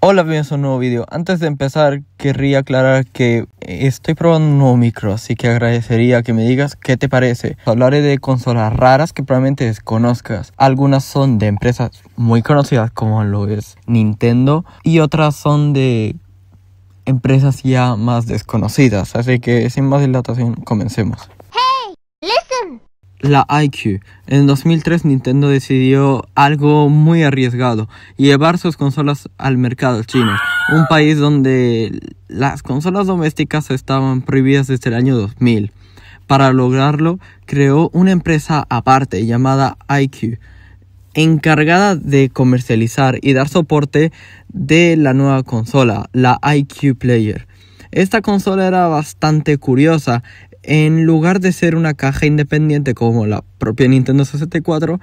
Hola, bienvenidos a un nuevo video. Antes de empezar, querría aclarar que estoy probando un nuevo micro, así que agradecería que me digas qué te parece. Hablaré de consolas raras que probablemente desconozcas. Algunas son de empresas muy conocidas como lo es Nintendo y otras son de empresas ya más desconocidas. Así que sin más dilatación, comencemos. Hey, listen. La iQue. En 2003 Nintendo decidió algo muy arriesgado, llevar sus consolas al mercado chino, un país donde las consolas domésticas estaban prohibidas desde el año 2000. Para lograrlo, creó una empresa aparte llamada iQue, encargada de comercializar y dar soporte de la nueva consola, la iQue Player. Esta consola era bastante curiosa. En lugar de ser una caja independiente como la propia Nintendo 64,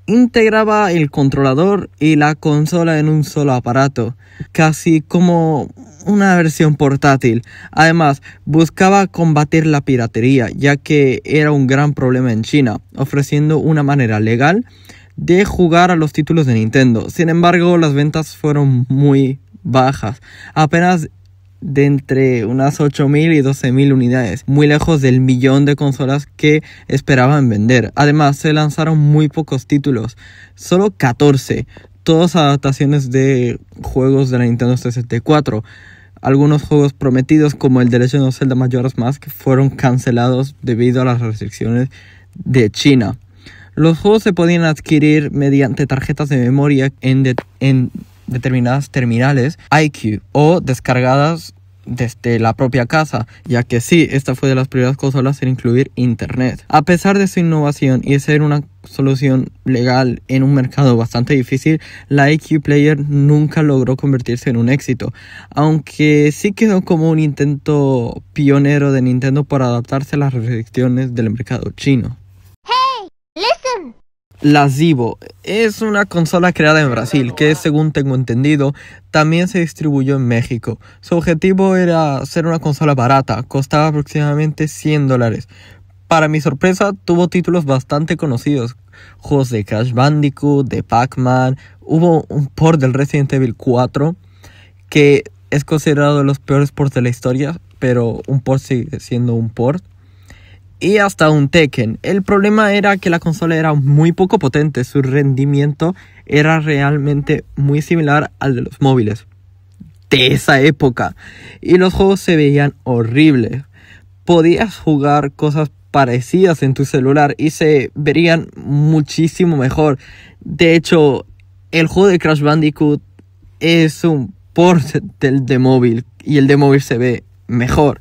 integraba el controlador y la consola en un solo aparato, casi como una versión portátil. Además, buscaba combatir la piratería, ya que era un gran problema en China, ofreciendo una manera legal de jugar a los títulos de Nintendo. Sin embargo, las ventas fueron muy bajas, apenas de entre unas 8.000 y 12.000 unidades, muy lejos del millón de consolas que esperaban vender. Además, se lanzaron muy pocos títulos, solo 14, todas adaptaciones de juegos de la Nintendo 64. Algunos juegos prometidos como el de Legend of Zelda Majora's Mask fueron cancelados debido a las restricciones de China. Los juegos se podían adquirir mediante tarjetas de memoria en determinadas terminales iQue o descargadas desde la propia casa, ya que sí, esta fue de las primeras consolas en incluir internet. A pesar de su innovación y de ser una solución legal en un mercado bastante difícil, la iQue Player nunca logró convertirse en un éxito, aunque sí quedó como un intento pionero de Nintendo por adaptarse a las restricciones del mercado chino. Hey, listen. La Zibo es una consola creada en Brasil que, según tengo entendido, también se distribuyó en México. Su objetivo era ser una consola barata, costaba aproximadamente $100. Para mi sorpresa, tuvo títulos bastante conocidos, juegos de Crash Bandicoot, de Pac-Man, hubo un port del Resident Evil 4, que es considerado de los peores ports de la historia, pero un port sigue siendo un port. Y hasta un Tekken. El problema era que la consola era muy poco potente, su rendimiento era realmente muy similar al de los móviles de esa época y los juegos se veían horribles. Podías jugar cosas parecidas en tu celular y se verían muchísimo mejor. De hecho, el juego de Crash Bandicoot es un port del de móvil y el de móvil se ve mejor,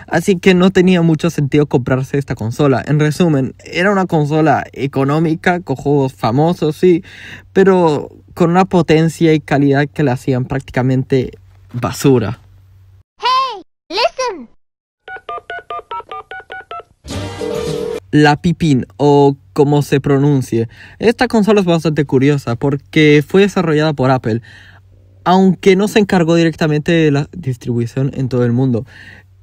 así que no tenía mucho sentido comprarse esta consola. En resumen, era una consola económica con juegos famosos, sí, pero con una potencia y calidad que la hacían prácticamente basura. Hey, listen. La Pippin, o como se pronuncie. Esta consola es bastante curiosa porque fue desarrollada por Apple, aunque no se encargó directamente de la distribución en todo el mundo.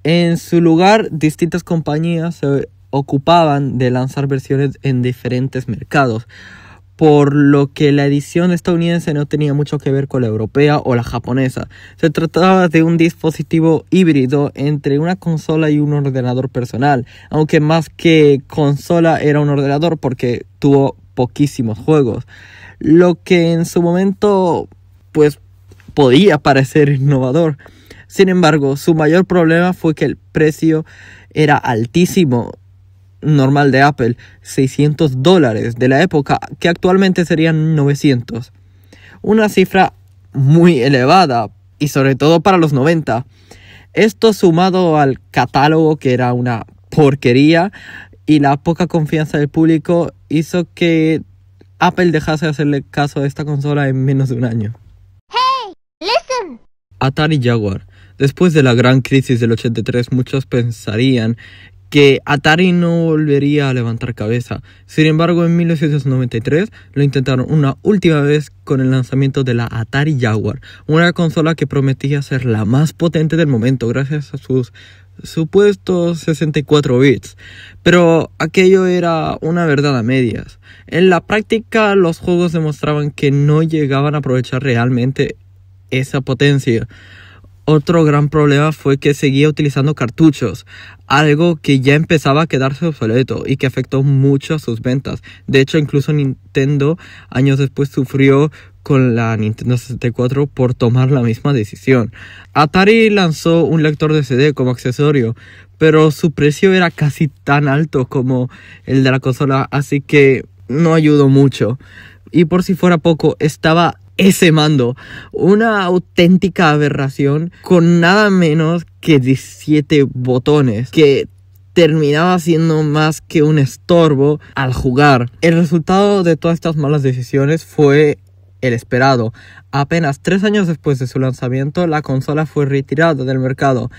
En su lugar, distintas compañías se ocupaban de lanzar versiones en diferentes mercados, por lo que la edición estadounidense no tenía mucho que ver con la europea o la japonesa. Se trataba de un dispositivo híbrido entre una consola y un ordenador personal, aunque más que consola era un ordenador porque tuvo poquísimos juegos, lo que en su momento pues podía parecer innovador. Sin embargo, su mayor problema fue que el precio era altísimo, normal de Apple, $600 de la época, que actualmente serían 900. Una cifra muy elevada, y sobre todo para los 90. Esto sumado al catálogo, que era una porquería, y la poca confianza del público, hizo que Apple dejase de hacerle caso a esta consola en menos de un año. Listen. Atari Jaguar. Después de la gran crisis del 83, muchos pensarían que Atari no volvería a levantar cabeza. Sin embargo, en 1993 lo intentaron una última vez con el lanzamiento de la Atari Jaguar, una consola que prometía ser la más potente del momento gracias a sus supuestos 64 bits. Pero aquello era una verdad a medias. En la práctica, los juegos demostraban que no llegaban a aprovechar realmente esa potencia. Otro gran problema fue que seguía utilizando cartuchos, algo que ya empezaba a quedarse obsoleto y que afectó mucho a sus ventas. De hecho, incluso Nintendo años después sufrió con la Nintendo 64 por tomar la misma decisión. Atari lanzó un lector de CD como accesorio, pero su precio era casi tan alto como el de la consola, así que no ayudó mucho. Y por si fuera poco, estaba ese mando, una auténtica aberración con nada menos que 17 botones, que terminaba siendo más que un estorbo al jugar. El resultado de todas estas malas decisiones fue el esperado. Apenas 3 años después de su lanzamiento, la consola fue retirada del mercado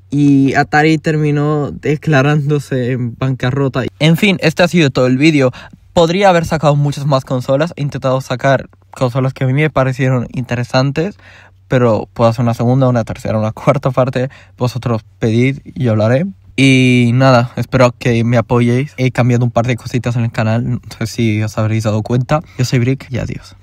y Atari terminó declarándose en bancarrota. En fin, este ha sido todo el vídeo. Podría haber sacado muchas más consolas. He intentado sacar consolas que a mí me parecieron interesantes, pero puedo hacer una segunda, una tercera, una cuarta parte. Vosotros pedid y yo lo haré. Y nada, espero que me apoyéis. He cambiado un par de cositas en el canal, no sé si os habréis dado cuenta. Yo soy Brick y adiós.